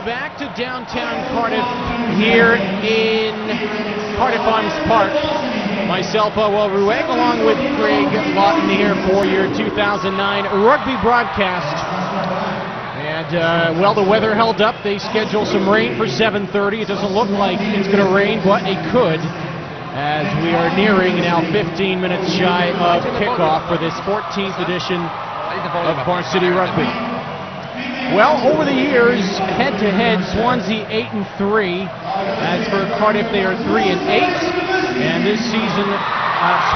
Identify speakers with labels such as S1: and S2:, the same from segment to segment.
S1: back to downtown Cardiff here in Cardiff Arms Park. Myself, Eloi R, along with Craig Lawton here for your 2009 rugby broadcast. And, well, the weather held up. They scheduled some rain for 7:30. It doesn't look like it's going to rain, but it could, as we are nearing now 15 minutes shy of kickoff for this 14th edition of Varsity Rugby. Well, over the years, head-to-head, Swansea 8-3. As for Cardiff, they are 3-8. And this season,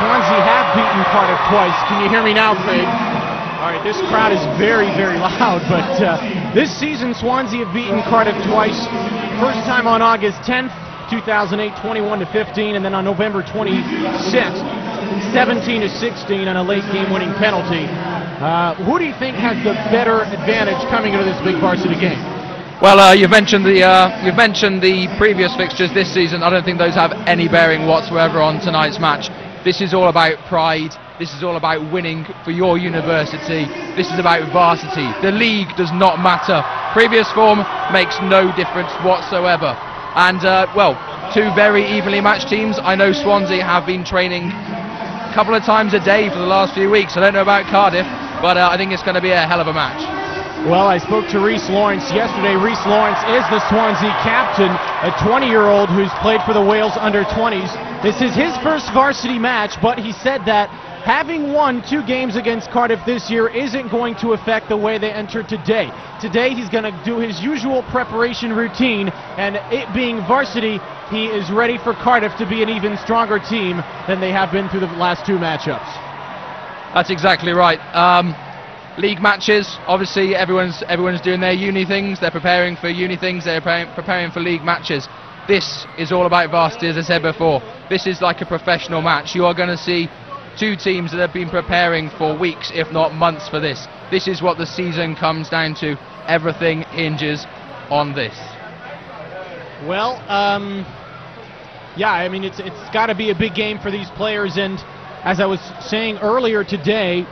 S1: Swansea have beaten Cardiff twice. Can you hear me now, Craig? All right, this crowd is very, very loud. But this season, Swansea have beaten Cardiff twice. First time on August 10th, 2008, 21-15, and then on November 26th, 17-16 on a late game-winning penalty. Who do you think has the better advantage coming into this big varsity game?
S2: Well, you've mentioned the previous fixtures this season. I don't think those have any bearing whatsoever on tonight's match. This is all about pride. This is all about winning for your university. This is about varsity. The league does not matter. Previous form makes no difference whatsoever. And, well, two very evenly matched teams. I know Swansea have been training a couple of times a day for the last few weeks. I don't know about Cardiff, but I think it's going to be a hell of a match.
S1: Well, I spoke to Rhys Lawrence yesterday. Rhys Lawrence is the Swansea captain, a 20-year-old who's played for the Wales under-20s. This is his first varsity match, but he said that having won 2 games against Cardiff this year isn't going to affect the way they enter today. Today he's going to do his usual preparation routine, and it being varsity, he is ready for Cardiff to be an even stronger team than they have been through the last 2 matchups.
S2: That's exactly right. League matches, obviously everyone's doing their uni things, they're preparing for uni things, they're preparing for league matches. This is all about varsity, as I said before. This is like a professional match. You are going to see 2 teams that have been preparing for weeks, if not months, for this. This is what the season comes down to. Everything hinges on this.
S1: Well, yeah, I mean, it's got to be a big game for these players, and as I was saying earlier today,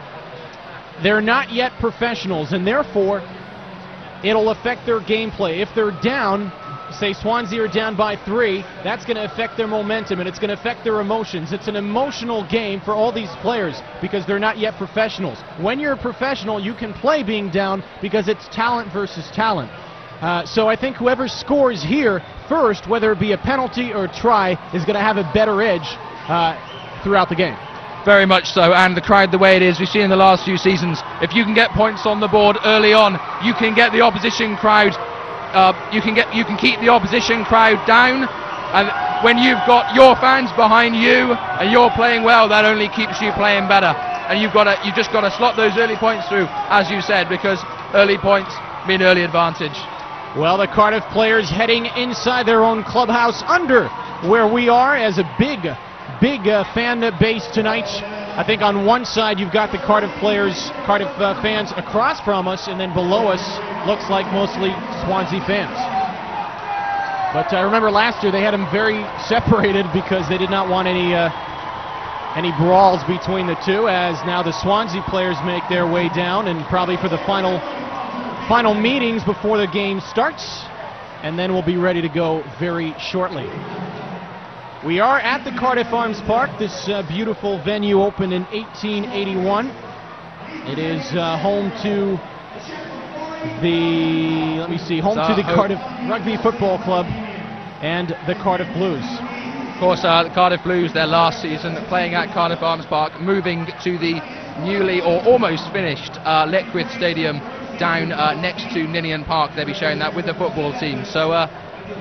S1: they're not yet professionals, and therefore it'll affect their gameplay. If they're down, say Swansea are down by 3, that's going to affect their momentum, and it's going to affect their emotions. It's an emotional game for all these players because they're not yet professionals. When you're a professional, you can play being down because it's talent versus talent. So I think whoever scores here first, whether it be a penalty or a try, is going to have a better edge throughout the game.
S2: Very much so, and the crowd the way it is, we've seen in the last few seasons, if you can get points on the board early on, you can get the opposition crowd, you can keep the opposition crowd down, and when you've got your fans behind you and you're playing well, that only keeps you playing better. And you've just got to slot those early points through, as you said, because early points mean early advantage.
S1: Well, the Cardiff players heading inside their own clubhouse under where we are as a big fan base tonight. I think on one side you've got the Cardiff players, Cardiff fans across from us, and then below us looks like mostly Swansea fans. But I remember last year they had them very separated because they did not want any brawls between the two, as now the Swansea players make their way down, and probably for the final meetings before the game starts, and then we'll be ready to go very shortly. We are at the Cardiff Arms Park. This beautiful venue opened in 1881. It is home to the Cardiff Rugby Football Club and the Cardiff Blues.
S2: Of course, the Cardiff Blues, their last season playing at Cardiff Arms Park, moving to the newly or almost finished Leckwith Stadium down next to Ninian Park. They'll be sharing that with the football team. So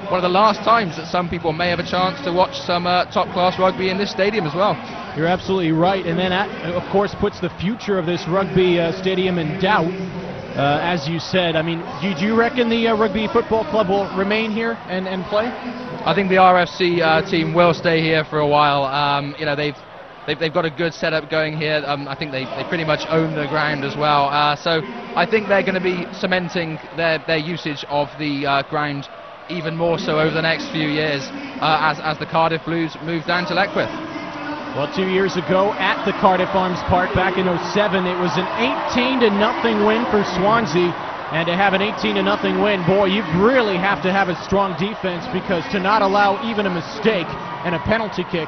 S2: one of the last times that some people may have a chance to watch some top-class rugby in this stadium as well.
S1: You're absolutely right, and then that, of course, puts the future of this rugby stadium in doubt, as you said. I mean, do you reckon the Rugby Football Club will remain here and play?
S2: I think the RFC team will stay here for a while. You know, they've got a good setup going here. I think they pretty much own the ground as well. So I think they're going to be cementing their usage of the ground even more so over the next few years as the Cardiff Blues move down to Leckwith.
S1: Well, 2 years ago at the Cardiff Arms Park back in '07, it was an 18-0 win for Swansea And to have an 18-0 win, boy, you really have to have a strong defense, because to not allow even a mistake and a penalty kick,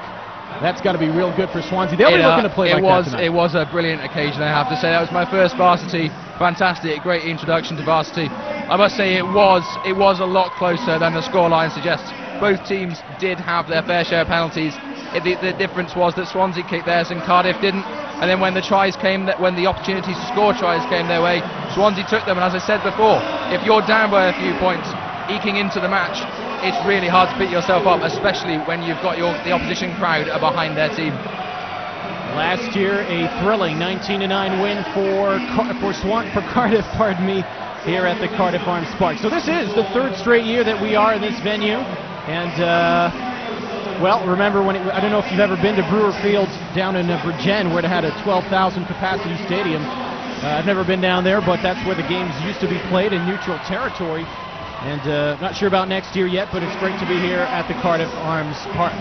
S1: that's got to be real good for Swansea. They'll be looking to play like that tonight.
S2: It was a brilliant occasion, I have to say. That was my first varsity. Fantastic, great introduction to varsity. I must say it was a lot closer than the scoreline suggests. Both teams did have their fair share of penalties. The difference was that Swansea kicked theirs and Cardiff didn't. And then when the tries came, when the opportunities to score tries came their way, Swansea took them. And as I said before, if you're down by a few points, eking into the match, it's really hard to pick yourself up, especially when you've got the opposition crowd are behind their team.
S1: Last year, a thrilling 19-9 win for Cardiff, pardon me, here at the Cardiff Arms Park. So this is the third straight year that we are in this venue, and well, remember when I don't know if you've ever been to Brewer Field down in Bridgend, where it had a 12,000 capacity stadium. I've never been down there, but that's where the games used to be played, in neutral territory. And not sure about next year yet, but it's great to be here at the Cardiff Arms Park.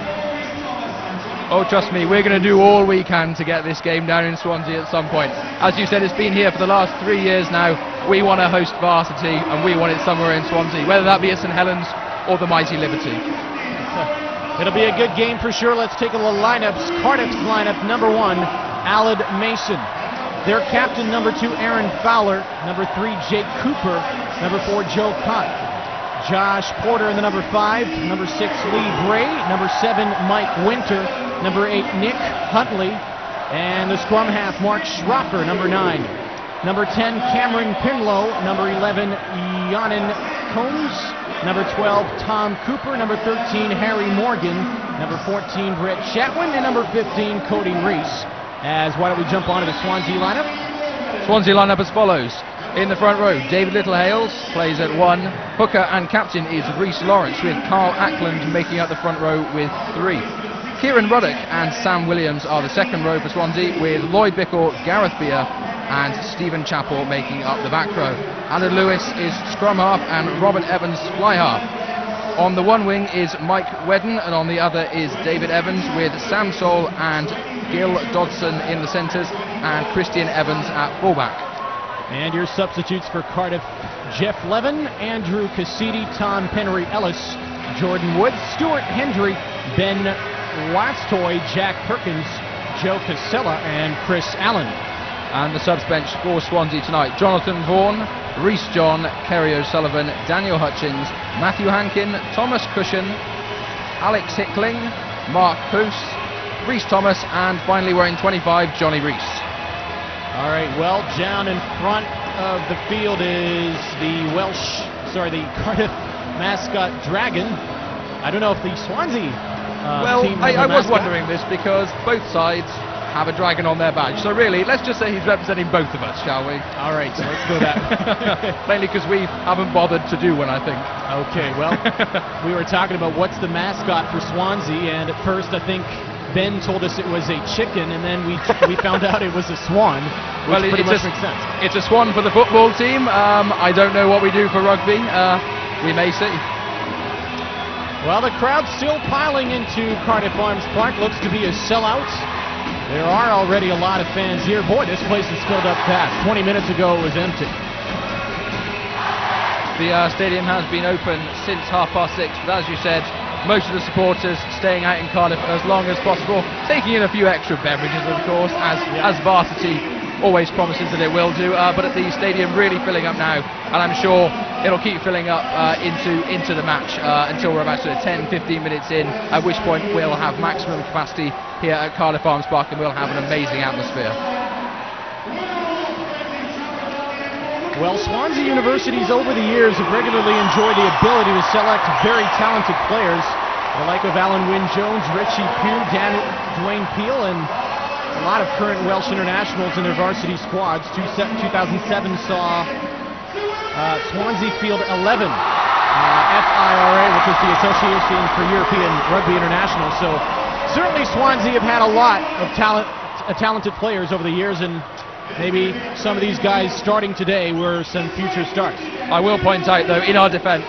S2: Oh, trust me, we're going to do all we can to get this game down in Swansea at some point. As you said, it's been here for the last 3 years now. We want to host varsity, and we want it somewhere in Swansea, whether that be at St Helens or the mighty Liberty.
S1: It'll be a good game for sure. Let's take a little lineups. Cardiff's lineup: number 1, Aled Mason. Their captain, number 2, Aaron Fowler. Number 3, Jake Cooper. Number 4, Joe Cott. Josh Porter in the number 5. Number 6, Lee Bray. Number 7, Mike Winter. Number 8, Nick Huntley. And the scrum half, Mark Schroffer, number 9. Number 10, Cameron Pinlow. Number 11, Yanin Combs. Number 12, Tom Cooper. Number 13, Harry Morgan. Number 14, Brett Chatwin. And number 15, Cody Reese. Why don't we jump onto the Swansea lineup?
S2: Swansea lineup as follows. In the front row, David Littlehales plays at 1. Hooker and captain is Rhys Lawrence, with Carl Ackland making up the front row with 3. Kieran Ruddock and Sam Williams are the second row for Swansea, with Lloyd Bickle, Gareth Beer and Stephen Chappell making up the back row. Alan Lewis is scrum half and Robert Evans fly half. On the one wing is Mike Wedden, and on the other is David Evans, with Sam Soul and Gil Dodson in the centres and Christian Evans at fullback.
S1: And your substitutes for Cardiff: Jeff Levin, Andrew Cassidy, Tom Penry Ellis, Jordan Woods, Stuart Hendry, Ben Watstoy, Jack Perkins, Joe Casella, and Chris Allen.
S2: And the subs bench for Swansea tonight: Jonathan Vaughan, Rhys John, Kerry O'Sullivan, Daniel Hutchins, Matthew Hankin, Thomas Cushion, Alex Hickling, Mark Hoos, Rhys Thomas, and finally wearing 25, Johnny Reese.
S1: All right, well, down in front of the field is the Cardiff mascot Dragon. I don't know if the Swansea team has
S2: I was wondering this, because both sides have a dragon on their badge. So really, let's just say he's representing both of us, shall we?
S1: All right, so let's go that.
S2: Mainly because we haven't bothered to do one, I think.
S1: Okay, well, we were talking about what's the mascot for Swansea, and at first I think Ben told us it was a chicken, and then we found out it was a swan, which pretty much makes sense.
S2: It's a swan for the football team. I don't know what we do for rugby. We may see.
S1: Well, the crowd's still piling into Cardiff Arms Park. Looks to be a sellout. There are already a lot of fans here. Boy, this place is filled up fast. 20 minutes ago, it was empty.
S2: The stadium has been open since 6:30, but as you said, most of the supporters staying out in Cardiff as long as possible, taking in a few extra beverages, of course, as varsity always promises that it will do. But at the stadium really filling up now, and I'm sure it'll keep filling up into the match until we're about 10-15 minutes in, at which point we'll have maximum capacity here at Cardiff Arms Park, and we'll have an amazing atmosphere.
S1: Well, Swansea Universities over the years have regularly enjoyed the ability to select very talented players, the like of Alan Wynne-Jones, Richie Pugh, Dwayne Peel, and a lot of current Welsh internationals in their varsity squads. 2007 saw Swansea field 11 FIRA, which is the Association for European Rugby International. So certainly Swansea have had a lot of talented players over the years, and maybe some of these guys starting today were some future stars.
S2: I will point out, though, in our defence,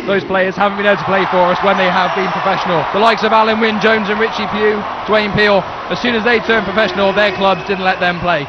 S2: those players haven't been able to play for us when they have been professional. The likes of Alan Wynne-Jones and Richie Pugh, Dwayne Peel, as soon as they turned professional, their clubs didn't let them play.